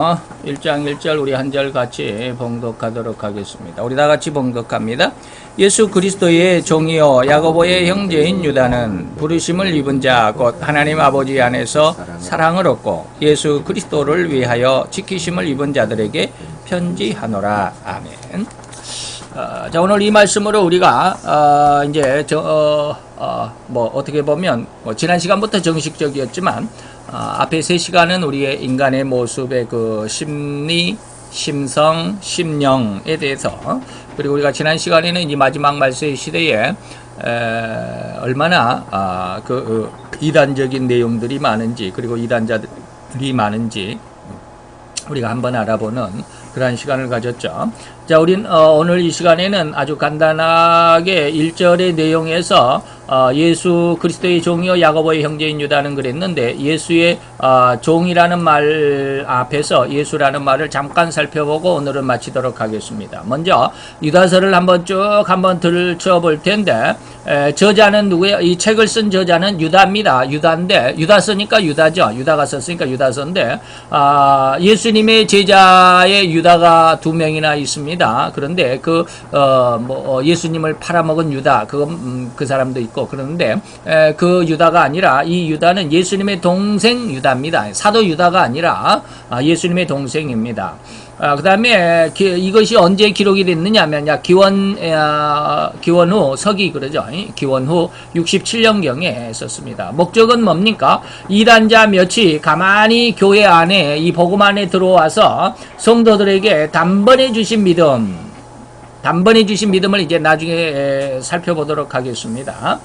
1장 1절 우리 한 절 같이 봉독하도록 하겠습니다. 우리 다 같이 봉독합니다. 예수 그리스도의 종이요 야고보의 형제인 유다는 부르심을 입은 자 곧 하나님 아버지 안에서 사랑을 얻고 예수 그리스도를 위하여 지키심을 입은 자들에게 편지하노라. 아멘. 자, 오늘 이 말씀으로 우리가 이제 어떻게 보면 지난 시간부터 정식적이었지만 앞에 3시간은 우리의 인간의 모습의 그 심리, 심성, 심령에 대해서, 그리고 우리가 지난 시간에는 이 마지막 말세의 시대에 얼마나 이단적인 내용들이 많은지, 그리고 이단자들이 많은지 우리가 한번 알아보는 그러한 시간을 가졌죠. 자, 우린 오늘 이 시간에는 아주 간단하게 1절의 내용에서 예수 그리스도의 종이요 야고보의 형제인 유다는 그랬는데, 예수의 종이라는 말 앞에서 예수라는 말을 잠깐 살펴보고 오늘은 마치도록 하겠습니다. 먼저 유다서를 한번 들춰볼 텐데, 저자는 누구예요? 이 책을 쓴 저자는 유다입니다. 유다인데, 유다 쓰니까 유다죠. 유다가 썼으니까 유다서인데, 예수님의 제자의 유다가 2명이나 있습니다. 그런데 예수님을 팔아먹은 유다, 그 사람도 있고, 그런데 그 유다가 아니라 이 유다는 예수님의 동생 유다입니다. 사도 유다가 아니라 예수님의 동생입니다. 그 다음에 이것이 언제 기록이 됐느냐 하면 기원 후 서기 그러죠. 기원 후 67년경에 썼습니다. 목적은 뭡니까? 이단자 몇이 가만히 교회 안에 이 복음 안에 들어와서 성도들에게 단번에 주신 믿음을 이제 나중에 살펴보도록 하겠습니다.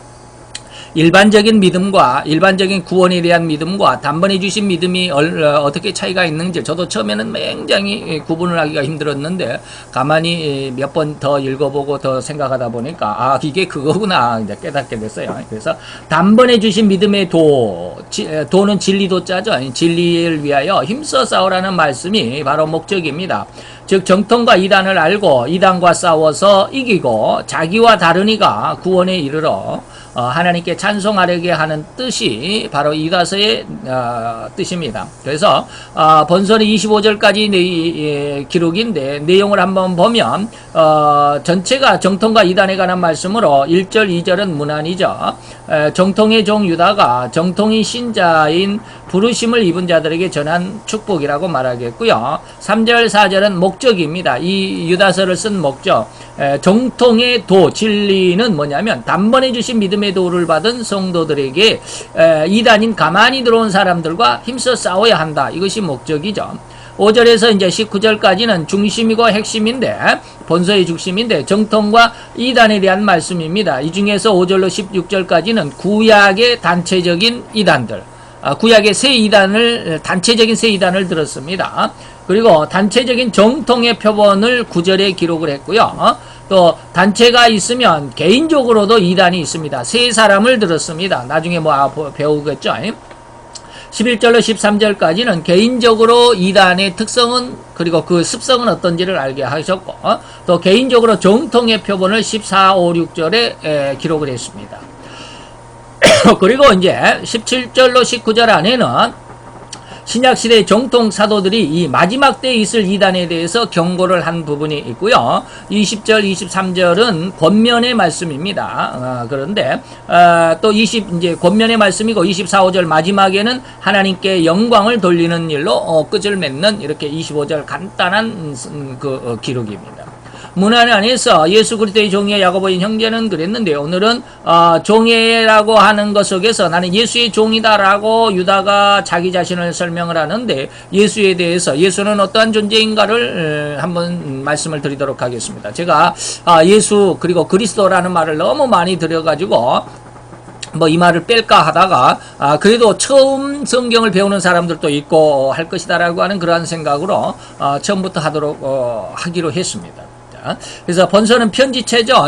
일반적인 믿음과 일반적인 구원에 대한 믿음과 단번에 주신 믿음이 어떻게 차이가 있는지 저도 처음에는 굉장히 구분을 하기가 힘들었는데, 가만히 몇 번 더 읽어보고 더 생각하다 보니까 이게 그거구나 이제 깨닫게 됐어요. 그래서 단번에 주신 믿음의 도는 진리도자죠. 진리를 위하여 힘써 싸우라는 말씀이 바로 목적입니다. 즉 정통과 이단을 알고 이단과 싸워서 이기고 자기와 다른 이가 구원에 이르러 하나님께 찬송하려게 하는 뜻이 바로 이다서의 뜻입니다. 그래서 본서는 25절까지 기록인데, 내용을 한번 보면 전체가 정통과 이단에 관한 말씀으로 1절, 2절은 문안이죠. 정통의 종 유다가 정통이 신자인 부르심을 입은 자들에게 전한 축복이라고 말하겠고요. 3절, 4절은 목적입니다. 이 유다서를 쓴 목적, 정통의 도, 진리는 뭐냐면 단번에 주신 믿음의 도를 받은 성도들에게 이단인 가만히 들어온 사람들과 힘써 싸워야 한다. 이것이 목적이죠. 5절에서 이제 19절까지는 중심이고 핵심인데, 본서의 중심인데 정통과 이단에 대한 말씀입니다. 이 중에서 5절로 16절까지는 구약의 단체적인 이단들, 구약의 단체적인 새 이단을 들었습니다. 그리고 단체적인 정통의 표본을 9절에 기록을 했고요. 또 단체가 있으면 개인적으로도 이단이 있습니다. 세 사람을 들었습니다. 나중에 배우겠죠. 11절로 13절까지는 개인적으로 이단의 특성은, 그리고 그 습성은 어떤지를 알게 하셨고, 또 개인적으로 정통의 표본을 14, 5, 6절에 기록을 했습니다. 그리고 이제 17절로 19절 안에는 신약시대의 정통 사도들이 이 마지막 때에 있을 이단에 대해서 경고를 한 부분이 있고요. 20절, 23절은 권면의 말씀입니다. 그런데 또 이제 권면의 말씀이고, 24, 5절 마지막에는 하나님께 영광을 돌리는 일로 끝을 맺는 이렇게 25절 간단한 기록입니다. 문안 안에서 예수 그리스도의 종이요 야고보인 형제는 그랬는데, 오늘은 종이라고 하는 것 속에서 나는 예수의 종이다라고 유다가 자기 자신을 설명을 하는데, 예수에 대해서 예수는 어떠한 존재인가를 한번 말씀을 드리도록 하겠습니다. 제가 예수 그리고 그리스도라는 말을 너무 많이 들여가지고 이 말을 뺄까 하다가 그래도 처음 성경을 배우는 사람들도 있고 할 것이다라고 하는 그러한 생각으로 처음부터 하기로 했습니다. 있습니다. 그래서 본서는 편지체죠.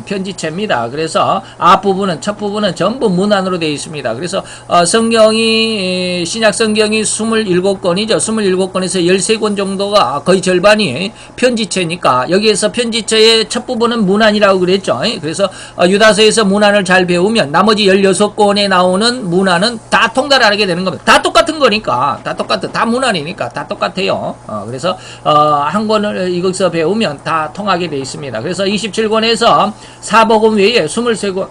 편지체입니다. 그래서 앞부분은, 첫 부분은 전부 문안으로 되어 있습니다. 그래서 성경이, 신약 성경이 27권이죠. 27권에서 13권 정도가 거의 절반이 편지체니까 여기에서 편지체의 첫 부분은 문안이라고 그랬죠. 그래서 유다서에서 문안을 잘 배우면 나머지 16권에 나오는 문안은 다 통달을 하게 되는 겁니다. 다 똑같은 거니까, 다 문안이니까 다 똑같아요. 그래서 한 권을 이것서 배우면 다 통하게 되어 있습니다. 그래서 27권에서 사복음 외에 23권,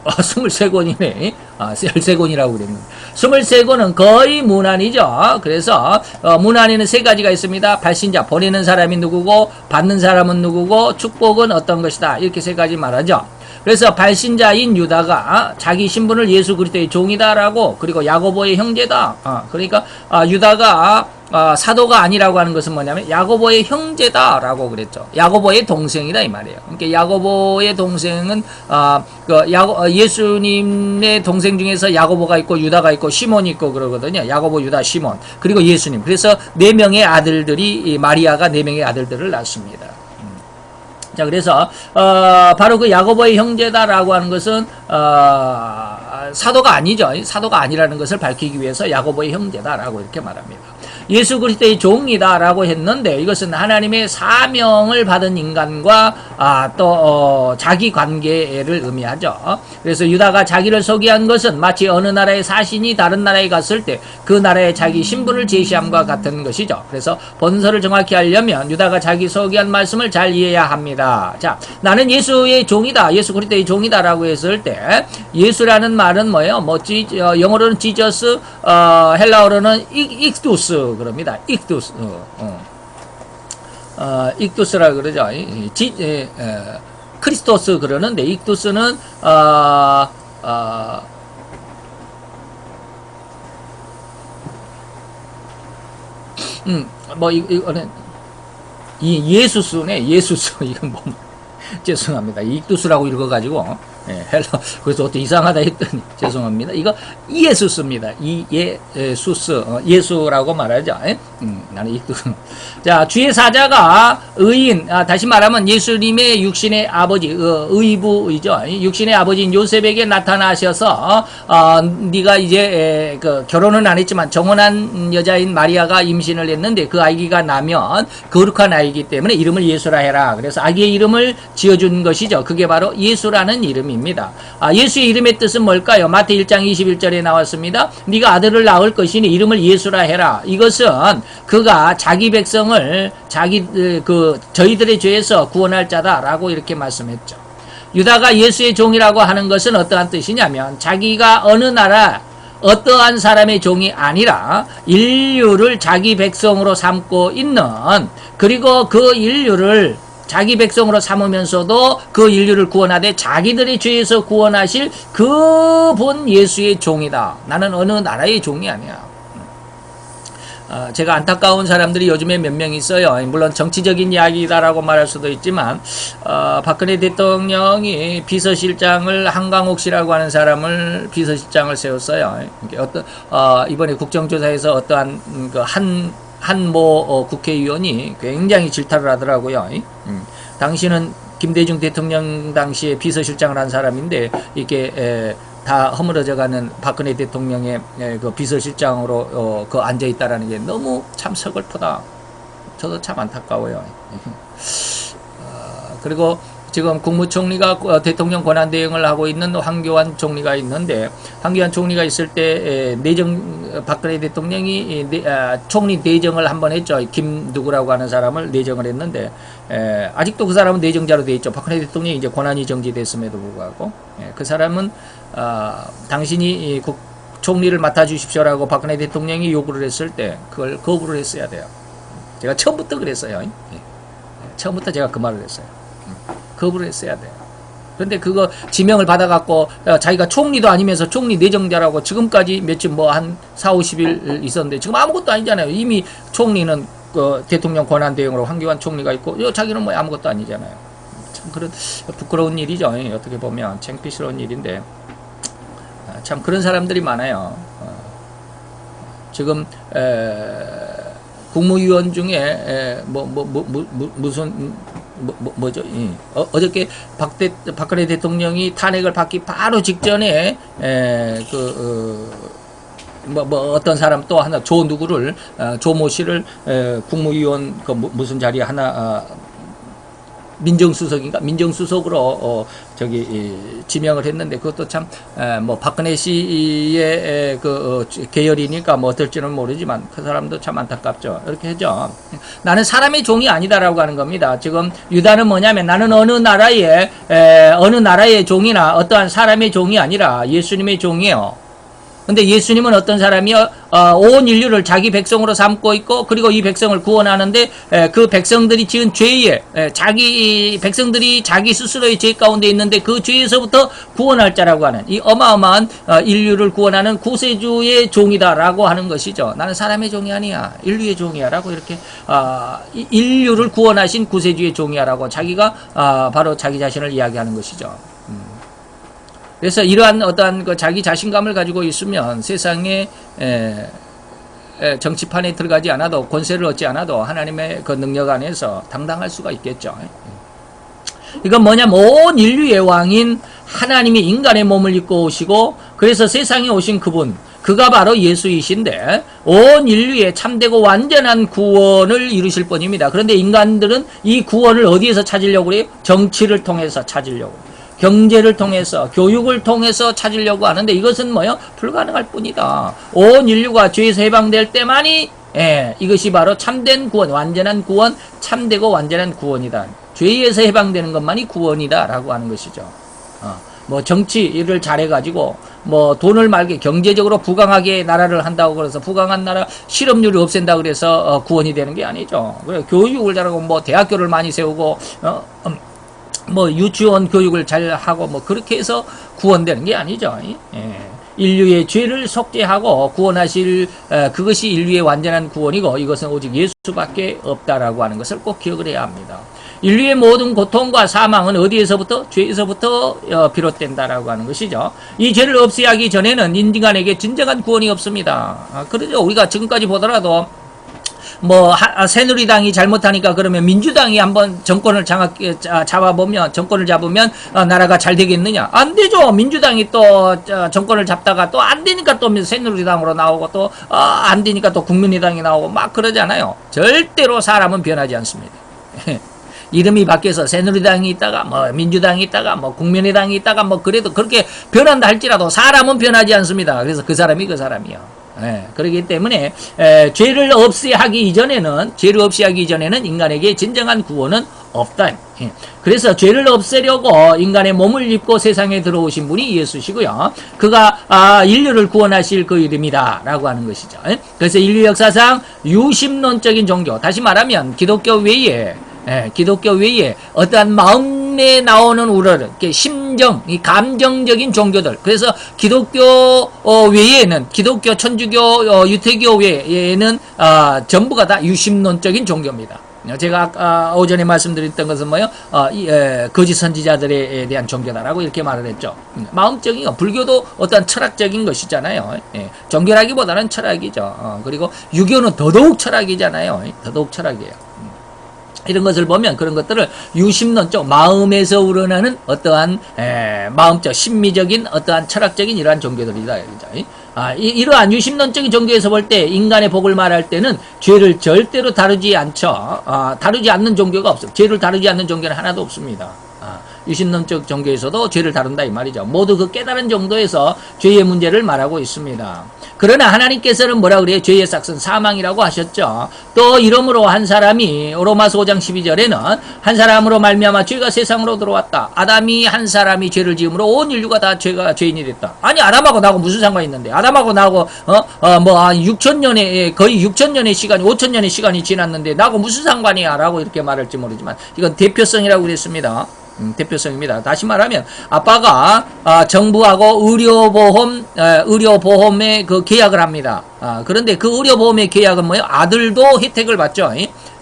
23권이네. 13권이라고 그랬는데. 23권은 거의 문안이죠. 그래서, 문안에는 세 가지가 있습니다. 발신자, 보내는 사람이 누구고, 받는 사람은 누구고, 축복은 어떤 것이다. 이렇게 세 가지 말하죠. 그래서 발신자인 유다가 자기 신분을 예수 그리스도의 종이다라고, 그리고 야고보의 형제다. 그러니까, 유다가 사도가 아니라고 하는 것은 뭐냐면 야고보의 형제다라고 그랬죠. 야고보의 동생이다 이 말이에요. 그러니까 야고보의 동생은 예수님의 동생 중에서 야고보가 있고 유다가 있고 시몬이 있고 그러거든요. 야고보, 유다, 시몬 그리고 예수님. 그래서 네 명의 아들들이 마리아가 네 명의 아들들을 낳습니다. 자, 그래서 바로 그 야고보의 형제다라고 하는 것은 사도가 아니죠. 사도가 아니라는 것을 밝히기 위해서 야고보의 형제다라고 이렇게 말합니다. 예수 그리스도의 종이다라고 했는데 이것은 하나님의 사명을 받은 인간과 또 자기 관계를 의미하죠. 그래서 유다가 자기를 소개한 것은 마치 어느 나라의 사신이 다른 나라에 갔을 때 그 나라의 자기 신분을 제시함과 같은 것이죠. 그래서 본서를 정확히 하려면 유다가 자기 소개한 말씀을 잘 이해해야 합니다. 자, 나는 예수의 종이다, 예수 그리스도의 종이다라고 했을 때 예수라는 말은 뭐예요? 영어로는 지저스, 헬라어로는 익두스 그럽니다. 익두스. 익두스라 그러죠. 크리스토스 그러는데 익두스는 이거는 예수스네. 예수스. 이건 뭐 죄송합니다. 익두스라고 읽어가지고 헬라 그래서 어떻게 이상하다 했더니 죄송합니다. 이거 예수스입니다. 예수스 예수라고 말하죠. 나는 익두스. 자, 주의 사자가 의인, 다시 말하면 예수님의 육신의 아버지, 의부이죠. 육신의 아버지인 요셉에게 나타나셔서 네가 이제 결혼은 안 했지만 정혼한 여자인 마리아가 임신을 했는데 그 아기가 나면 거룩한 아이기 때문에 이름을 예수라 해라. 그래서 아기의 이름을 지어준 것이죠. 그게 바로 예수라는 이름입니다. 예수의 이름의 뜻은 뭘까요? 마태 1장 21절에 나왔습니다. 네가 아들을 낳을 것이니 이름을 예수라 해라. 이것은 그가 자기 백성을 저희들의 죄에서 구원할 자다라고 이렇게 말씀했죠. 유다가 예수의 종이라고 하는 것은 어떠한 뜻이냐면 자기가 어느 나라 어떠한 사람의 종이 아니라 인류를 자기 백성으로 삼고 있는, 그리고 그 인류를 자기 백성으로 삼으면서도 그 인류를 구원하되 자기들의 죄에서 구원하실 그분 예수의 종이다. 나는 어느 나라의 종이 아니야. 제가 안타까운 사람들이 요즘에 몇 명 있어요. 물론 정치적인 이야기다라고 말할 수도 있지만 박근혜 대통령이 비서실장을 한강옥 씨라고 하는 사람을 비서실장을 세웠어요. 이번에 국정조사에서 어떠한 한모 국회의원이 굉장히 질타를 하더라고요. 당신은 김대중 대통령 당시에 비서실장을 한 사람인데 이렇게 다 허물어져가는 박근혜 대통령의 그 비서실장으로 앉아 있다라는 게 너무 참 서글프다. 저도 참 안타까워요. 그리고 지금 국무총리가 대통령 권한대행을 하고 있는 황교안 총리가 있는데, 황교안 총리가 있을 때 박근혜 대통령이 총리 내정을 한번 했죠. 김 누구라고 하는 사람을 내정을 했는데 아직도 그 사람은 내정자로 돼 있죠. 박근혜 대통령이 이제 권한이 정지됐음에도 불구하고 그 사람은 당신이 총리를 맡아주십시오라고 박근혜 대통령이 요구를 했을 때 그걸 거부를 했어야 돼요. 제가 처음부터 그랬어요. 처음부터 제가 그 말을 했어요. 거부를 했어야 돼요. 그런데 그거 지명을 받아갖고 자기가 총리도 아니면서 총리 내정자라고 지금까지 며칠 한 4, 50일 있었는데 지금 아무것도 아니잖아요. 이미 총리는 대통령 권한대행으로 황교안 총리가 있고 자기는 아무것도 아니잖아요. 참 그런 부끄러운 일이죠. 어떻게 보면 창피스러운 일인데 참 그런 사람들이 많아요. 지금 국무위원 중에 무슨 뭐죠? 어저께 박근혜 대통령이 탄핵을 받기 바로 직전에 어떤 사람 또 하나 조 누구를 조모 씨를 국무위원 그 무슨 자리 하나 민정수석으로 지명을 했는데 그것도 참 박근혜 씨의 계열이니까 뭐 어떨지는 모르지만 그 사람도 참 안타깝죠. 이렇게 하죠. 나는 사람의 종이 아니다라고 하는 겁니다. 지금 유다는 뭐냐면 나는 어느 나라의 종이나 어떠한 사람의 종이 아니라 예수님의 종이에요. 근데 예수님은 어떤 사람이요? 온 인류를 자기 백성으로 삼고 있고, 그리고 이 백성을 구원하는데, 그 백성들이 지은 죄에, 백성들이 자기 스스로의 죄 가운데 있는데, 그 죄에서부터 구원할 자라고 하는, 이 어마어마한, 인류를 구원하는 구세주의 종이다라고 하는 것이죠. 나는 사람의 종이 아니야. 인류의 종이야. 라고 이렇게, 인류를 구원하신 구세주의 종이야라고 자기가, 바로 자기 자신을 이야기하는 것이죠. 그래서 이러한 어떠한 그 자기 자신감을 가지고 있으면 세상에 정치판에 들어가지 않아도 권세를 얻지 않아도 하나님의 그 능력 안에서 당당할 수가 있겠죠. 이건 뭐냐면 온 인류의 왕인 하나님이 인간의 몸을 입고 오시고 그래서 세상에 오신 그가 바로 예수이신데 온 인류의 참되고 완전한 구원을 이루실 분입니다. 그런데 인간들은 이 구원을 어디에서 찾으려고 그래요? 정치를 통해서 찾으려고. 경제를 통해서 교육을 통해서 찾으려고 하는데 이것은 뭐요? 불가능할 뿐이다. 온 인류가 죄에서 해방될 때만이 이것이 바로 참된 구원, 완전한 구원, 참되고 완전한 구원이다. 죄에서 해방되는 것만이 구원이다 라고 하는 것이죠. 뭐 정치를 잘해가지고 뭐 돈을 말게 경제적으로 부강하게 나라를 한다고 그래서 부강한 나라 실업률을 없앤다 그래서 구원이 되는 게 아니죠. 그래 교육을 잘하고 뭐 대학교를 많이 세우고 뭐 유치원 교육을 잘 하고 뭐 그렇게 해서 구원되는 게 아니죠. 인류의 죄를 속죄하고 구원하실 그것이 인류의 완전한 구원이고 이것은 오직 예수밖에 없다라고 하는 것을 꼭 기억을 해야 합니다. 인류의 모든 고통과 사망은 어디에서부터? 죄에서부터 비롯된다라고 하는 것이죠. 이 죄를 없애하기 전에는 인간에게 진정한 구원이 없습니다. 그러죠. 우리가 지금까지 보더라도 뭐 새누리당이 잘못하니까 그러면 민주당이 한번 정권을 정권을 잡으면 나라가 잘 되겠느냐? 안 되죠. 민주당이 또 정권을 잡다가 또 안 되니까 또 새누리당으로 나오고 또 안 되니까 또 국민의당이 나오고 막 그러잖아요. 절대로 사람은 변하지 않습니다. 이름이 바뀌어서 새누리당이 있다가 뭐 민주당이 있다가 뭐 국민의당이 있다가 뭐 그래도 그렇게 변한다 할지라도 사람은 변하지 않습니다. 그래서 그 사람이 그 사람이요. 그렇기 때문에 죄를 없이 하기 이전에는 인간에게 진정한 구원은 없다. 그래서 죄를 없애려고 인간의 몸을 입고 세상에 들어오신 분이 예수시고요. 그가 인류를 구원하실 그 이름이다 라고 하는 것이죠. 그래서 인류 역사상 유심론적인 종교, 다시 말하면 기독교 외에 어떠한 마음에 나오는 우러러, 심정, 이 감정적인 종교들. 그래서 기독교 외에는, 기독교, 천주교, 유태교 외에는 전부가 다 유심론적인 종교입니다. 제가 아까 오전에 말씀드렸던 것은 뭐예요? 거짓 선지자들에 대한 종교다라고 이렇게 말을 했죠. 마음적인 거, 불교도 어떤 철학적인 것이잖아요. 종교라기보다는 철학이죠. 그리고 유교는 더더욱 철학이잖아요. 더더욱 철학이에요. 이런 것을 보면 그런 것들을 유심론적 마음에서 우러나는 어떠한 마음적 심미적인 어떠한 철학적인 이러한 종교들이다. 이러한 유심론적인 종교에서 볼 때 인간의 복을 말할 때는 죄를 절대로 다루지 않죠. 다루지 않는 종교가 없어요. 죄를 다루지 않는 종교는 하나도 없습니다. 유심론적 종교에서도 죄를 다룬다 이 말이죠. 모두 그 깨달은 정도에서 죄의 문제를 말하고 있습니다. 그러나 하나님께서는 뭐라 그래요? 죄의 삭은 사망이라고 하셨죠. 또 이러므로 한 사람이 로마서 5장 12절에는 한 사람으로 말미암아 죄가 세상으로 들어왔다. 아담이 한 사람이 죄를 지음으로 온 인류가 다 죄인이 됐다. 아니 아담하고 나하고 무슨 상관이 있는데? 아담하고 나하고 6천년의 거의 6천년의 시간이 5천년의 시간이 지났는데 나하고 무슨 상관이야? 라고 이렇게 말할지 모르지만 이건 대표성이라고 그랬습니다. 대표성입니다. 다시 말하면 아빠가 정부하고 의료보험의 그 계약을 합니다. 그런데 그 의료보험의 계약은 뭐예요? 아들도 혜택을 받죠.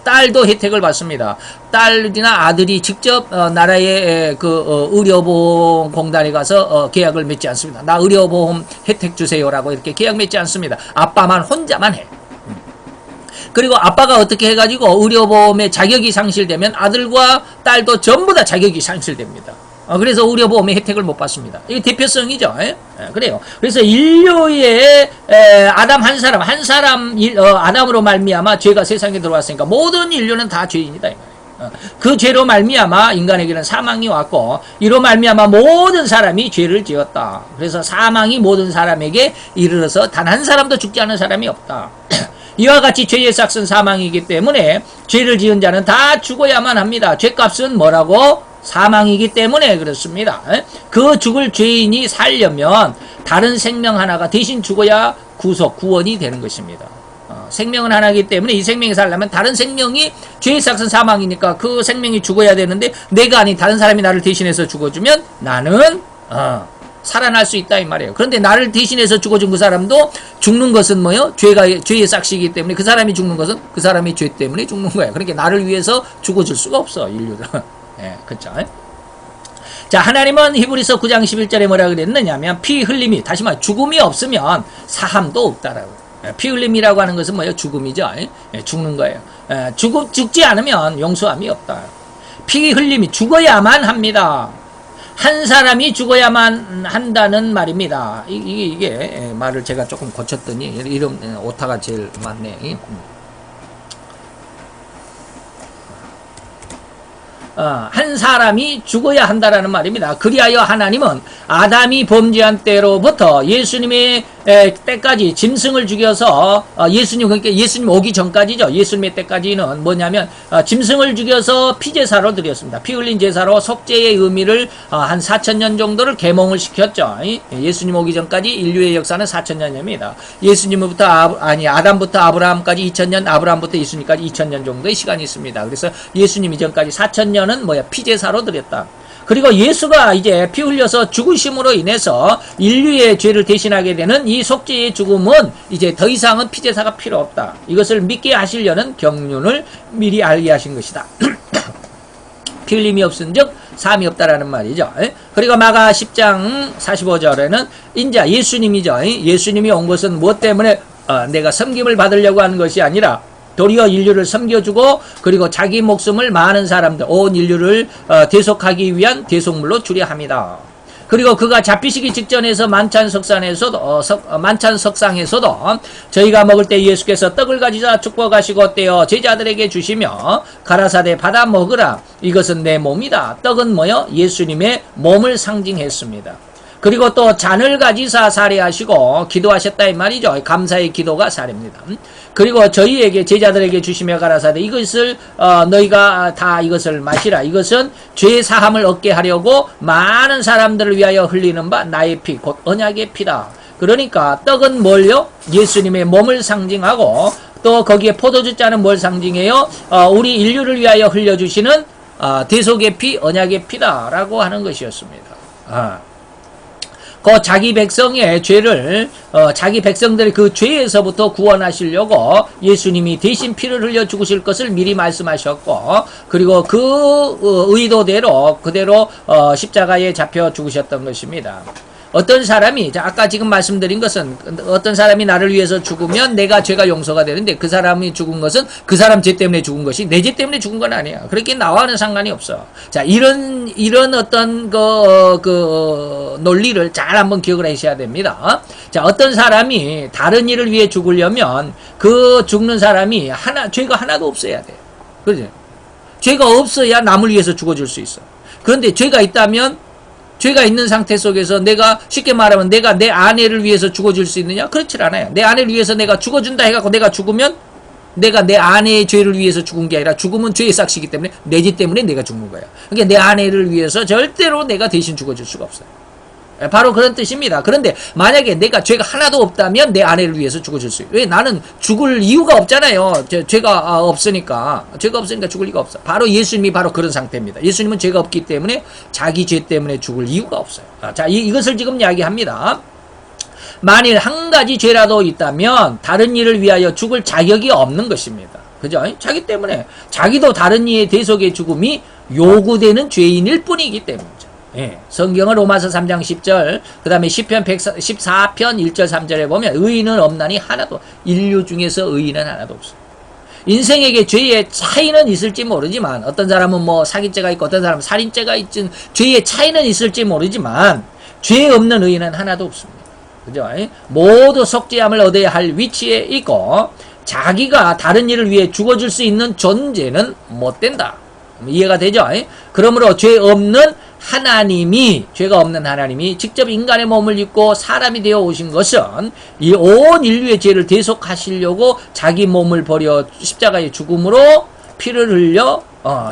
딸도 혜택을 받습니다. 딸이나 아들이 직접 나라의 그 의료보험공단에 가서 계약을 맺지 않습니다. 나 의료보험 혜택 주세요라고 이렇게 계약 맺지 않습니다. 아빠만 혼자만 해. 그리고 아빠가 어떻게 해가지고 의료보험의 자격이 상실되면 아들과 딸도 전부 다 자격이 상실됩니다. 그래서 의료보험의 혜택을 못 받습니다. 이게 대표성이죠. 그래요. 그래서 인류의 아담 한 사람 아담으로 말미암아 죄가 세상에 들어왔으니까 모든 인류는 다 죄인이다. 그 죄로 말미암아 인간에게는 사망이 왔고 이로 말미암아 모든 사람이 죄를 지었다. 그래서 사망이 모든 사람에게 이르러서 단 한 사람도 죽지 않은 사람이 없다. 이와 같이 죄의 삭은 사망이기 때문에 죄를 지은 자는 다 죽어야만 합니다. 죄값은 뭐라고? 사망이기 때문에 그렇습니다. 그 죽을 죄인이 살려면 다른 생명 하나가 대신 죽어야 구원이 되는 것입니다. 생명은 하나이기 때문에 이 생명이 살려면 다른 생명이 죄의 삭은 사망이니까 그 생명이 죽어야 되는데 내가 아닌 다른 사람이 나를 대신해서 죽어주면 나는 살아날 수 있다 이 말이에요. 그런데 나를 대신해서 죽어준 그 사람도 죽는 것은 뭐요? 죄의 삭시이기 때문에 그 사람이 죽는 것은 그 사람의 죄 때문에 죽는 거예요. 그러니까 나를 위해서 죽어줄 수가 없어 인류는. 그렇죠. 자, 하나님은 히브리서 9장 11절에 뭐라 그랬느냐면 피 흘림이 다시 말해 죽음이 없으면 사함도 없다라고. 피 흘림이라고 하는 것은 뭐예요? 죽음이죠. 죽는 거예요. 죽지 않으면 용서함이 없다. 피 흘림이 죽어야만 합니다. 한 사람이 죽어야만 한다는 말입니다. 이게 말을 제가 조금 고쳤더니 이름 오타가 제일 많네. 한 사람이 죽어야 한다라는 말입니다. 그리하여 하나님은 아담이 범죄한 때로부터 예수님의 때까지 짐승을 죽여서 그러니까 예수님 오기 전까지죠. 예수님의 때까지는 뭐냐면 짐승을 죽여서 피제사로 드렸습니다. 피 흘린 제사로 속죄의 의미를 한 4,000년 정도를 계몽을 시켰죠. 예수님 오기 전까지 인류의 역사는 4,000년입니다. 예수님부터 아담부터 아브라함까지 2,000년, 아브라함부터 예수님까지 2,000년 정도의 시간이 있습니다. 그래서 예수님 이전까지 4,000년은 피제사로 드렸다. 그리고 예수가 이제 피 흘려서 죽으심으로 인해서 인류의 죄를 대신하게 되는 이 속죄의 죽음은 이제 더 이상은 피제사가 필요 없다. 이것을 믿게 하시려는 경륜을 미리 알게 하신 것이다. 피 흘림이 없은즉 사함이 없다라는 말이죠. 그리고 마가 10장 45절에는 인자 예수님이죠. 예수님이 온 것은 무엇 때문에 내가 섬김을 받으려고 하는 것이 아니라 도리어 인류를 섬겨주고 그리고 자기 목숨을 많은 사람들 온 인류를 대속하기 위한 대속물로 주려 합니다. 그리고 그가 잡히시기 직전에서 만찬석상에서도 저희가 먹을 때 예수께서 떡을 가지사 축복하시고 떼어 제자들에게 주시며 가라사대 받아 먹으라 이것은 내 몸이다. 떡은 뭐요? 예수님의 몸을 상징했습니다. 그리고 또 잔을 가지사 사례하시고 기도하셨다 이 말이죠. 감사의 기도가 사례입니다. 그리고 저희에게 제자들에게 주시며 가라사대 이것을 너희가 다 이것을 마시라. 이것은 죄 사함을 얻게 하려고 많은 사람들을 위하여 흘리는 바 나의 피 곧 언약의 피다. 그러니까 떡은 뭘요? 예수님의 몸을 상징하고 또 거기에 포도주 잔은 뭘 상징해요? 우리 인류를 위하여 흘려주시는 대속의 피 언약의 피다라고 하는 것이었습니다. 그 자기 백성의 죄를 자기 백성들의 그 죄에서부터 구원하시려고 예수님이 대신 피를 흘려 죽으실 것을 미리 말씀하셨고 그리고 그 의도대로 그대로 십자가에 잡혀 죽으셨던 것입니다. 어떤 사람이 아까 지금 말씀드린 것은 어떤 사람이 나를 위해서 죽으면 내가 죄가 용서가 되는데 그 사람이 죽은 것은 그 사람 죄 때문에 죽은 것이 내 죄 때문에 죽은 건 아니야. 그렇게 나와는 상관이 없어. 자, 이런 어떤 그 논리를 잘 한번 기억을 하셔야 됩니다. 자, 어떤 사람이 다른 일을 위해 죽으려면 그 죽는 사람이 죄가 하나도 없어야 돼. 그렇지? 죄가 없어야 남을 위해서 죽어줄 수 있어. 그런데 죄가 있다면 죄가 있는 상태 속에서 내가 쉽게 말하면 내가 내 아내를 위해서 죽어줄 수 있느냐? 그렇지 않아요. 내 아내를 위해서 내가 죽어준다 해갖고 내가 죽으면 내가 내 아내의 죄를 위해서 죽은 게 아니라 죽음은 죄의 삭시기 때문에 내 죄 때문에 내가 죽는 거야. 그러니까 내 아내를 위해서 절대로 내가 대신 죽어줄 수가 없어요. 바로 그런 뜻입니다. 그런데 만약에 내가 죄가 하나도 없다면 내 아내를 위해서 죽어줄 수 있어요. 왜? 나는 죽을 이유가 없잖아요. 죄가 없으니까. 죄가 없으니까 죽을 리가 없어. 바로 예수님이 바로 그런 상태입니다. 예수님은 죄가 없기 때문에 자기 죄 때문에 죽을 이유가 없어요. 자, 이것을 지금 이야기합니다. 만일 한 가지 죄라도 있다면 다른 일을 위하여 죽을 자격이 없는 것입니다. 그죠? 자기 때문에 자기도 다른 이의 대속의 죽음이 요구되는 죄인일 뿐이기 때문이죠. 예, 성경은 로마서 3장 10절 그 다음에 시편 114편 1절 3절에 보면 의인은 없나니 하나도 인류 중에서 의인은 하나도 없어요. 인생에게 죄의 차이는 있을지 모르지만, 어떤 사람은 뭐 사기죄가 있고 어떤 사람은 살인죄가 있지, 죄의 차이는 있을지 모르지만 죄 없는 의인은 하나도 없습니다. 그죠? 모두 속죄함을 얻어야 할 위치에 있고 자기가 다른 일을 위해 죽어줄 수 있는 존재는 못 된다. 이해가 되죠? 그러므로 죄 없는 하나님이, 죄가 없는 하나님이 직접 인간의 몸을 입고 사람이 되어 오신 것은 이 온 인류의 죄를 대속하시려고 자기 몸을 버려 십자가의 죽음으로 피를 흘려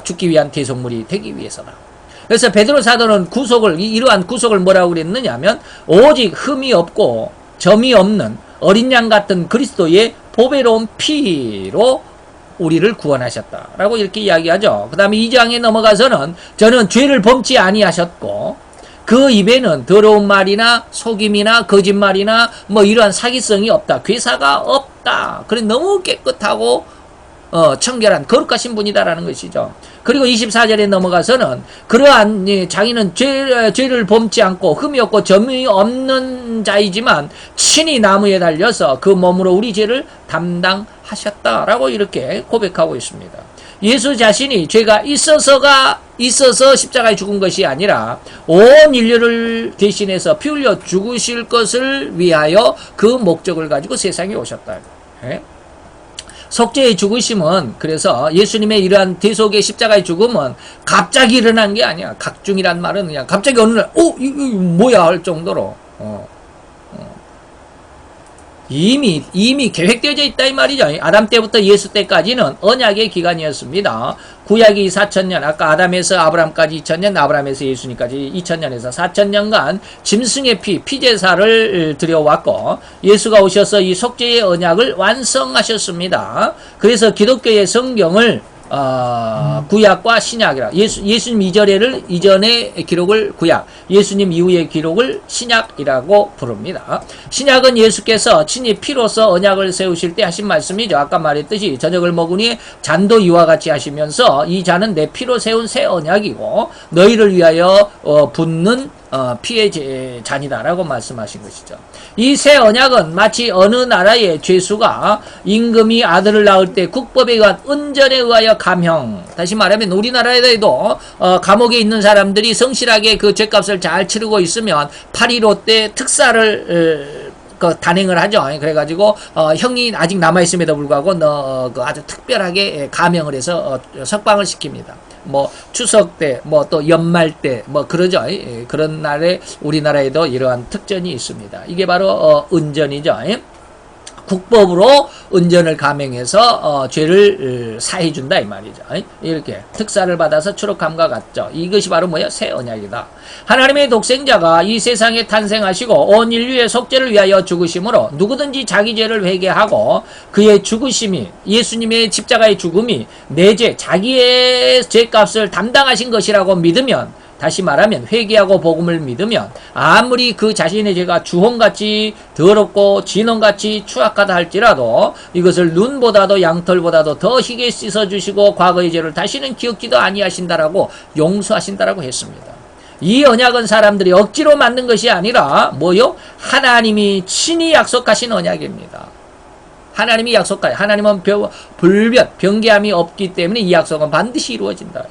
죽기 위한 대속물이 되기 위해서다. 그래서 베드로 사도는 이러한 구속을 뭐라고 그랬느냐 하면, 오직 흠이 없고 점이 없는 어린 양 같은 그리스도의 보배로운 피로 우리를 구원하셨다라고 이렇게 이야기하죠. 그 다음에 2장에 넘어가서는, 저는 죄를 범치 아니하셨고 그 입에는 더러운 말이나 속임이나 거짓말이나 뭐 이러한 사기성이 없다. 괴사가 없다. 그래, 너무 깨끗하고 청결한 거룩하신 분이다라는 것이죠. 그리고 24절에 넘어가서는, 그러한 자기는 죄를 범치 않고 흠이 없고 점이 없는 자이지만 친히 나무에 달려서 그 몸으로 우리 죄를 담당하셨다라고 이렇게 고백하고 있습니다. 예수 자신이 죄가 있어서 십자가에 죽은 것이 아니라 온 인류를 대신해서 피 흘려 죽으실 것을 위하여 그 목적을 가지고 세상에 오셨다. 속죄의 죽으심은, 그래서 예수님의 이러한 대속의 십자가의 죽음은 갑자기 일어난 게 아니야. 각중이란 말은 그냥 갑자기 어느 날 이거 뭐야 할 정도로 이미 계획되어져 있다 이 말이죠. 아담 때부터 예수 때까지는 언약의 기간이었습니다. 구약이 4000년, 아까 아담에서 아브람까지 2000년, 아브람에서 예수님까지 2000년에서 4000년간 짐승의 피제사를 드려왔고, 예수가 오셔서 이 속죄의 언약을 완성하셨습니다. 그래서 기독교의 성경을 구약과 신약이라, 예수님 이전의 기록을 구약, 예수님 이후의 기록을 신약이라고 부릅니다. 신약은 예수께서 친히 피로서 언약을 세우실 때 하신 말씀이죠. 아까 말했듯이 저녁을 먹으니 잔도 이와 같이 하시면서, 이 잔은 내 피로 세운 새 언약이고 너희를 위하여 붓는 피의 잔이다라고 말씀하신 것이죠. 이 새 언약은 마치 어느 나라의 죄수가 임금이 아들을 낳을 때 국법에 의한 은전에 의하여 감형, 다시 말하면 우리나라에도 감옥에 있는 사람들이 성실하게 그 죄값을 잘 치르고 있으면 8.15 때 특사를 단행을 하죠. 그래가지고 형이 아직 남아있음에도 불구하고 아주 특별하게 감형을 해서 석방을 시킵니다. 뭐 추석 때, 뭐 또 연말 때, 뭐 그러죠. 그런 날에 우리나라에도 이러한 특전이 있습니다. 이게 바로 은전이죠. 국법으로 은전을 감행해서 죄를 사해준다 이 말이죠. 이렇게 특사를 받아서 추록함과 같죠. 이것이 바로 뭐야? 새 언약이다. 하나님의 독생자가 이 세상에 탄생하시고 온 인류의 속죄를 위하여 죽으심으로 누구든지 자기 죄를 회개하고 그의 죽으심이, 예수님의 십자가의 죽음이 내 죄, 자기의 죄값을 담당하신 것이라고 믿으면, 다시 말하면 회개하고 복음을 믿으면, 아무리 그 자신의 죄가 주홍같이 더럽고 진홍같이 추악하다 할지라도 이것을 눈보다도 양털보다도 더 희게 씻어주시고 과거의 죄를 다시는 기억지도 아니하신다라고 용서하신다라고 했습니다. 이 언약은 사람들이 억지로 만든 것이 아니라 뭐요? 하나님이 친히 약속하신 언약입니다. 하나님이 약속하신, 하나님은 변개함이 없기 때문에 이 약속은 반드시 이루어진다.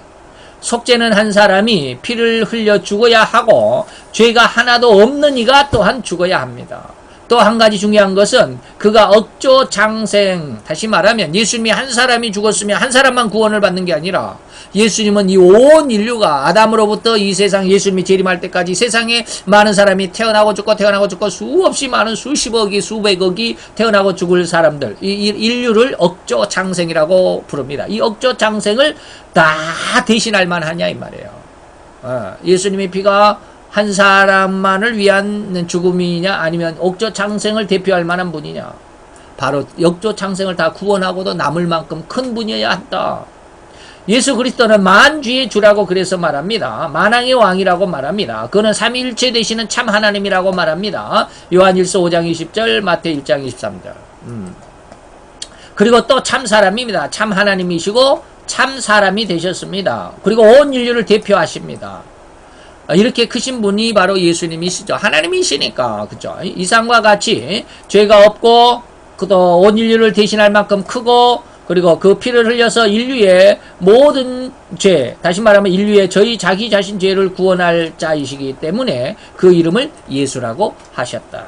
속죄는 한 사람이 피를 흘려 죽어야 하고 죄가 하나도 없는 이가 또한 죽어야 합니다. 또 한 가지 중요한 것은 그가 억조 장생, 다시 말하면 예수님이 한 사람이 죽었으면 한 사람만 구원을 받는 게 아니라 예수님은 이 온 인류가 아담으로부터 이 세상 예수님이 재림할 때까지 세상에 많은 사람이 태어나고 죽고 수없이 많은 수십억이 수백억이 태어나고 죽을 사람들, 이 인류를 억조 장생이라고 부릅니다. 이 억조 장생을 다 대신할 만하냐 이 말이에요. 예수님의 피가 한 사람만을 위한 죽음이냐 아니면 억조 장생을 대표할 만한 분이냐, 바로 억조 장생을 다 구원하고도 남을 만큼 큰 분이어야 한다. 예수 그리스도는 만주의 주라고 그래서 말합니다. 만왕의 왕이라고 말합니다. 그는 삼위일체 되시는 참 하나님이라고 말합니다. 요한일서 5장 20절, 마태 1장 23절. 그리고 또 참 사람입니다. 참 하나님이시고 참 사람이 되셨습니다. 그리고 온 인류를 대표하십니다. 이렇게 크신 분이 바로 예수님이시죠. 하나님이시니까, 그죠? 이상과 같이 죄가 없고, 그도 온 인류를 대신할 만큼 크고, 그리고 그 피를 흘려서 인류의 모든 죄, 다시 말하면 인류의 자기 자신 죄를 구원할 자이시기 때문에 그 이름을 예수라고 하셨다.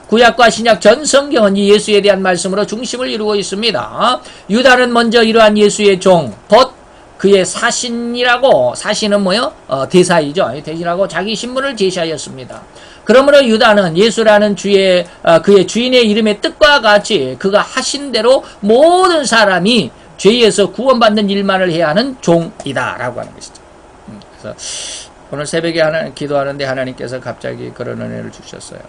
구약과 신약 전 성경은 이 예수에 대한 말씀으로 중심을 이루고 있습니다. 유다는 먼저 이러한 예수의 종, 곧 그의 사신이라고, 사신은 뭐요? 대사이죠. 대신하고 자기 신분을 제시하였습니다. 그러므로 유다는 예수라는 그의 주인의 이름의 뜻과 같이 그가 하신 대로 모든 사람이 죄에서 구원받는 일만을 해야 하는 종이다라고 하는 것이죠. 그래서 오늘 새벽에 기도하는데 하나님께서 갑자기 그런 은혜를 주셨어요.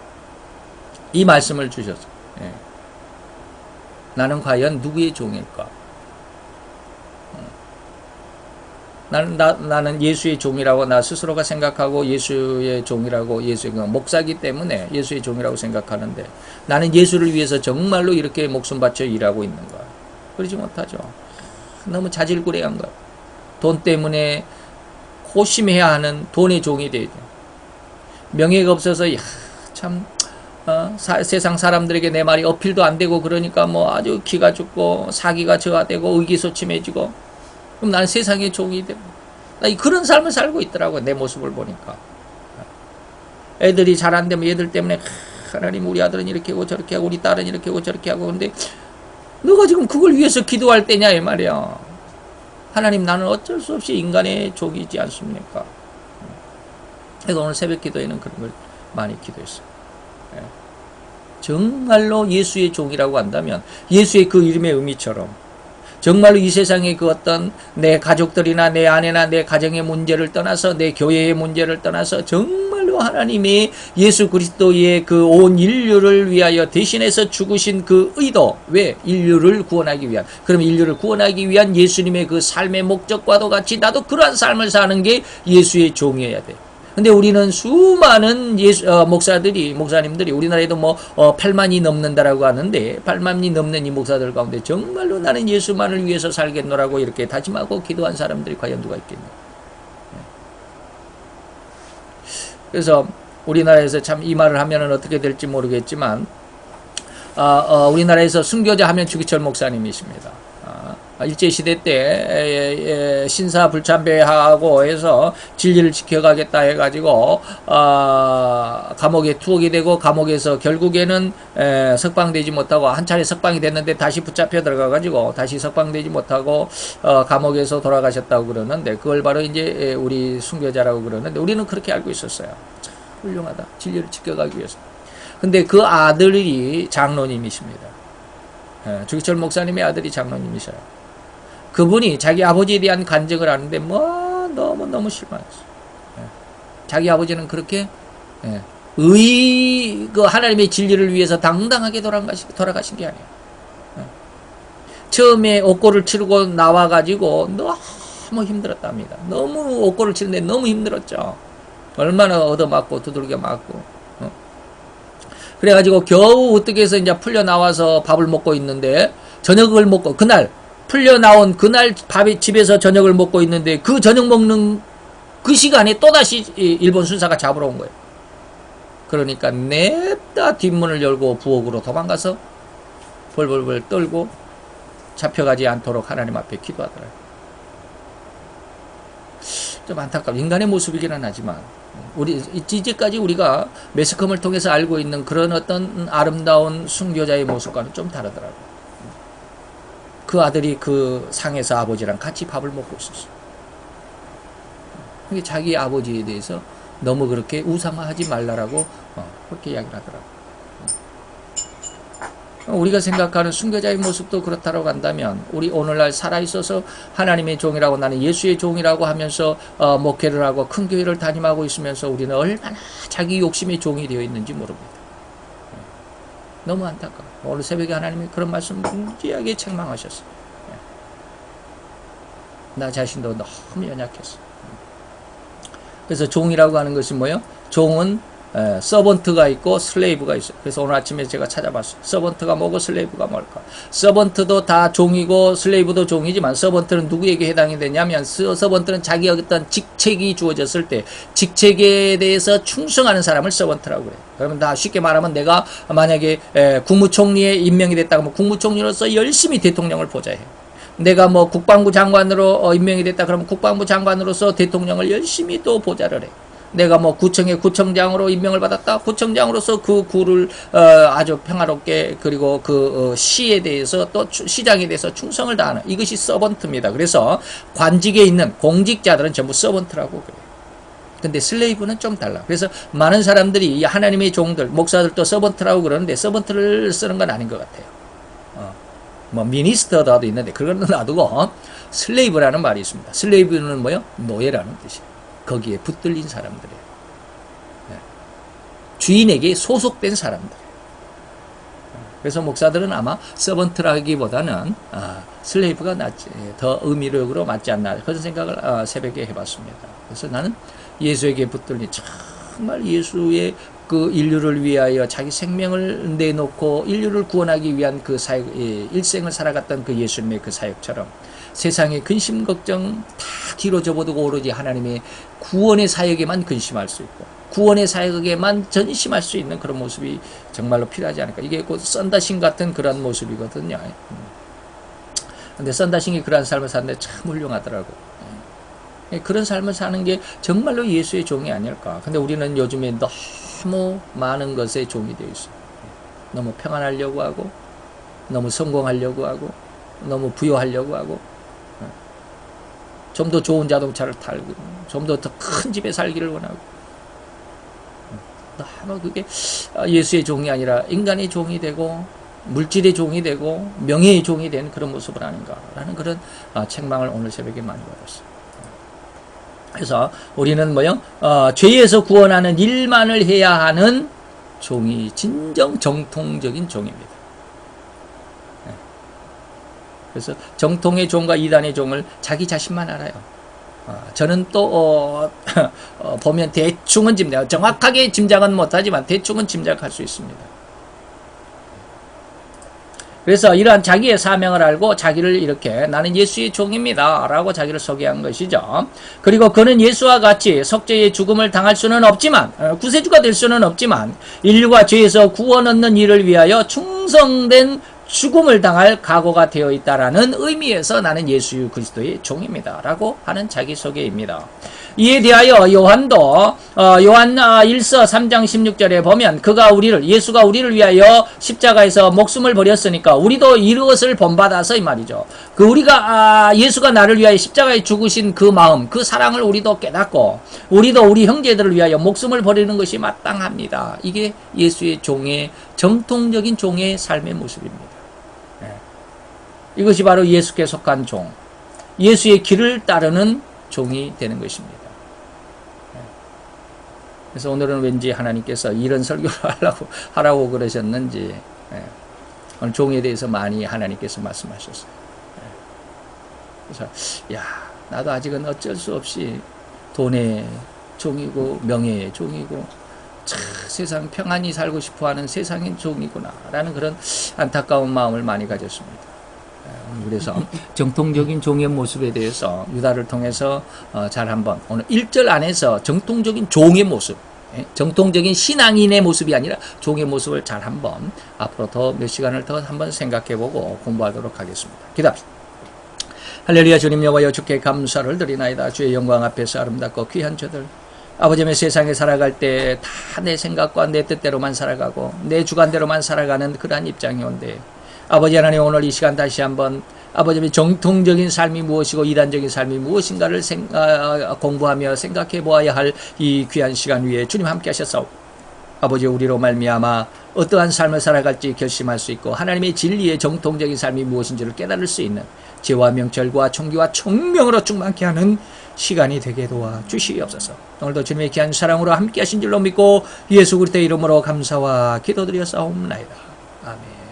이 말씀을 주셨어요. 예. 나는 과연 누구의 종일까? 나는 예수의 종이라고 나 스스로가 생각하고 예수의 종이라고 목사기 때문에 예수의 종이라고 생각하는데 나는 예수를 위해서 정말로 이렇게 목숨 바쳐 일하고 있는가? 그러지 못하죠. 너무 자질구레한 거예요. 돈 때문에 고심해야 하는 돈의 종이 되죠. 명예가 없어서 세상 사람들에게 내 말이 어필도 안 되고 그러니까 뭐 아주 기가 죽고 사기가 저하되고 의기소침해지고 그럼 나는 세상의 종이 되고 그런 삶을 살고 있더라고요. 내 모습을 보니까. 애들이 잘 안 되면 애들 때문에 하나님 우리 아들은 이렇게 하고 저렇게 하고 우리 딸은 이렇게 하고 저렇게 하고 근데 너가 지금 그걸 위해서 기도할 때냐 이 말이야. 하나님 나는 어쩔 수 없이 인간의 종이지 않습니까? 그래서 오늘 새벽 기도에는 그런 걸 많이 기도했어요. 정말로 예수의 종이라고 한다면 예수의 그 이름의 의미처럼 정말로 이 세상의 그 어떤 내 가족들이나 내 아내나 내 가정의 문제를 떠나서 내 교회의 문제를 떠나서 정말로 하나님의 예수 그리스도의 그 온 인류를 위하여 대신해서 죽으신 그 의도, 왜? 인류를 구원하기 위한. 그럼 인류를 구원하기 위한 예수님의 그 삶의 목적과도 같이 나도 그러한 삶을 사는 게 예수의 종이어야 돼. 근데 우리는 수많은 목사님들이 우리나라에도 8만이 넘는다라고 하는데 8만이 넘는 이 목사들 가운데 정말로 나는 예수만을 위해서 살겠노라고 이렇게 다짐하고 기도한 사람들이 과연 누가 있겠냐. 그래서 우리나라에서 참 이 말을 하면은 어떻게 될지 모르겠지만 우리나라에서 순교자 하면 주기철 목사님이십니다. 일제시대 때 신사불참배하고 해서 진리를 지켜가겠다 해가지고 감옥에 투옥이 되고 감옥에서 결국에는 석방되지 못하고 한 차례 석방이 됐는데 다시 붙잡혀 들어가가지고 다시 석방되지 못하고 감옥에서 돌아가셨다고 그러는데 그걸 바로 이제 우리 순교자라고 그러는데 우리는 그렇게 알고 있었어요. 참 훌륭하다. 진리를 지켜가기 위해서. 근데 그 아들이 장로님이십니다. 주기철 목사님의 아들이 장로님이셔요. 그분이 자기 아버지에 대한 간증을 하는데 너무 실망했어요. 자기 아버지는 그렇게 하나님의 진리를 위해서 당당하게 돌아가신 게 아니에요. 처음에 옥고를 치르고 나와가지고 너무 힘들었답니다. 너무 옥고를 치는데 너무 힘들었죠. 얼마나 얻어맞고 두들겨 맞고. 그래가지고 겨우 어떻게 해서 이제 풀려 나와서 밥을 먹고 있는데 저녁을 먹고 풀려 나온 그날 집에서 저녁을 먹고 있는데 그 저녁 먹는 그 시간에 또다시 일본 순사가 잡으러 온 거예요. 그러니까 냅다 뒷문을 열고 부엌으로 도망가서 벌벌벌 떨고 잡혀가지 않도록 하나님 앞에 기도하더라고요. 좀 안타깝고 인간의 모습이기는 하지만 이제까지 우리가 매스컴을 통해서 알고 있는 그런 어떤 아름다운 순교자의 모습과는 좀 다르더라고요. 그 아들이 그 상에서 아버지랑 같이 밥을 먹고 있었어요. 자기 아버지에 대해서 너무 그렇게 우상화하지 말라라고 그렇게 이야기를 하더라고요. 우리가 생각하는 순교자의 모습도 그렇다고 한다면 우리 오늘날 살아있어서 하나님의 종이라고 나는 예수의 종이라고 하면서 목회를 하고 큰 교회를 담임하고 있으면서 우리는 얼마나 자기 욕심의 종이 되어 있는지 모릅니다. 너무 안타까워. 오늘 새벽에 하나님이 그런 말씀 무지하게 책망하셨어요. 나 자신도 너무 연약했어. 그래서 종이라고 하는 것이 뭐예요? 종은 서번트가 있고 슬레이브가 있어요. 그래서 오늘 아침에 제가 찾아봤어요. 서번트가 뭐고 슬레이브가 뭘까? 서번트도 다 종이고 슬레이브도 종이지만 서번트는 누구에게 해당이 되냐면 서번트는 자기 어떤 직책이 주어졌을 때 직책에 대해서 충성하는 사람을 서번트라고 그래요. 그러면 다 쉽게 말하면 내가 만약에 국무총리에 임명이 됐다고 하면 국무총리로서 열심히 대통령을 보좌해요. 내가 뭐 국방부 장관으로 임명이 됐다 그러면 국방부 장관으로서 대통령을 열심히 또 보좌를 해. 내가 뭐 구청의 구청장으로 임명을 받았다. 구청장으로서 그 구를 아주 평화롭게, 그리고 그 시에 대해서 또 시장에 대해서 충성을 다하는, 이것이 서번트입니다. 그래서 관직에 있는 공직자들은 전부 서번트라고 그래요. 근데 슬레이브는 좀 달라. 그래서 많은 사람들이 하나님의 종들, 목사들도 서번트라고 그러는데 서번트를 쓰는 건 아닌 것 같아요. 뭐 미니스터도 있는데 그거는 놔두고 슬레이브라는 말이 있습니다. 슬레이브는 뭐요? 노예라는 뜻이에요. 거기에 붙들린 사람들이에요. 주인에게 소속된 사람들. 그래서 목사들은 아마 서번트라기보다는 슬레이브가 낫지, 더 의미력으로 맞지 않나, 그런 생각을 새벽에 해봤습니다. 그래서 나는 예수에게 붙들린, 정말 예수의 그 인류를 위하여 자기 생명을 내놓고 인류를 구원하기 위한 그 사역, 일생을 살아갔던 그 예수님의 그 사역처럼 세상의 근심 걱정 다 뒤로 접어두고 오로지 하나님의 구원의 사역에만 근심할 수 있고 구원의 사역에만 전심할 수 있는 그런 모습이 정말로 필요하지 않을까. 이게 곧 썬다신 같은 그런 모습이거든요. 근데 썬다신이 그런 삶을 사는데 참 훌륭하더라고. 그런 삶을 사는 게 정말로 예수의 종이 아닐까. 근데 우리는 요즘에 너무 많은 것에 종이 되어 있어요. 너무 평안하려고 하고, 너무 성공하려고 하고, 너무 부유하려고 하고, 좀 더 좋은 자동차를 타고, 좀 더 큰 집에 살기를 원하고, 너무 그게 예수의 종이 아니라 인간의 종이 되고, 물질의 종이 되고, 명예의 종이 된 그런 모습을 아닌가라는 그런 책망을 오늘 새벽에 많이 받았어요. 그래서 우리는 뭐요? 죄에서 구원하는 일만을 해야 하는 종이 진정 정통적인 종입니다. 그래서 정통의 종과 이단의 종을 자기 자신만 알아요. 저는 또 보면 대충은 정확하게 짐작은 못하지만 대충은 짐작할 수 있습니다. 그래서 이러한 자기의 사명을 알고 자기를 이렇게 나는 예수의 종입니다 라고 자기를 소개한 것이죠. 그리고 그는 예수와 같이 석죄의 죽음을 당할 수는 없지만, 구세주가 될 수는 없지만 인류가 죄에서 구원 얻는 일을 위하여 충성된 죽음을 당할 각오가 되어 있다라는 의미에서 나는 예수 그리스도의 종입니다 라고 하는 자기소개입니다. 이에 대하여 요한도 요한 1서 3장 16절에 보면 예수가 우리를 위하여 십자가에서 목숨을 버렸으니까 우리도 이것을 본받아서 이 말이죠. 우리가 예수가 나를 위하여 십자가에 죽으신 그 마음, 그 사랑을 우리도 깨닫고 우리도 우리 형제들을 위하여 목숨을 버리는 것이 마땅합니다. 이게 예수의 종의 정통적인 종의 삶의 모습입니다. 이것이 바로 예수께 속한 종, 예수의 길을 따르는 종이 되는 것입니다. 그래서 오늘은 왠지 하나님께서 이런 설교를 하라고 그러셨는지, 오늘 종에 대해서 많이 하나님께서 말씀하셨어요. 그래서 나도 아직은 어쩔 수 없이 돈의 종이고 명예의 종이고 세상 평안히 살고 싶어하는 세상의 종이구나 라는 그런 안타까운 마음을 많이 가졌습니다. 그래서 정통적인 종의 모습에 대해서 유다를 통해서 잘 한번 오늘 1절 안에서 정통적인 종의 모습, 정통적인 신앙인의 모습이 아니라 종의 모습을 잘 한번 앞으로 더 몇 시간을 더 한번 생각해보고 공부하도록 하겠습니다. 기도합시다. 할렐루야. 주님 여호와여, 주께 감사를 드리나이다. 주의 영광 앞에서 아름답고 귀한 저들, 아버지의 세상에 살아갈 때 다 내 생각과 내 뜻대로만 살아가고 내 주관대로만 살아가는 그러한 입장이 온데, 아버지 하나님, 오늘 이 시간 다시 한번 아버지의 정통적인 삶이 무엇이고 이단적인 삶이 무엇인가를 공부하며 생각해 보아야 할 이 귀한 시간 위에 주님 함께 하셔서 아버지, 우리로 말미암아 어떠한 삶을 살아갈지 결심할 수 있고 하나님의 진리의 정통적인 삶이 무엇인지를 깨달을 수 있는 지혜와 명철과 총기와 총명으로 충만케 하는 시간이 되게 도와 주시옵소서. 오늘도 주님의 귀한 사랑으로 함께 하신 줄로 믿고 예수 그리스도의 이름으로 감사와 기도드려 싸움나이다. 아멘.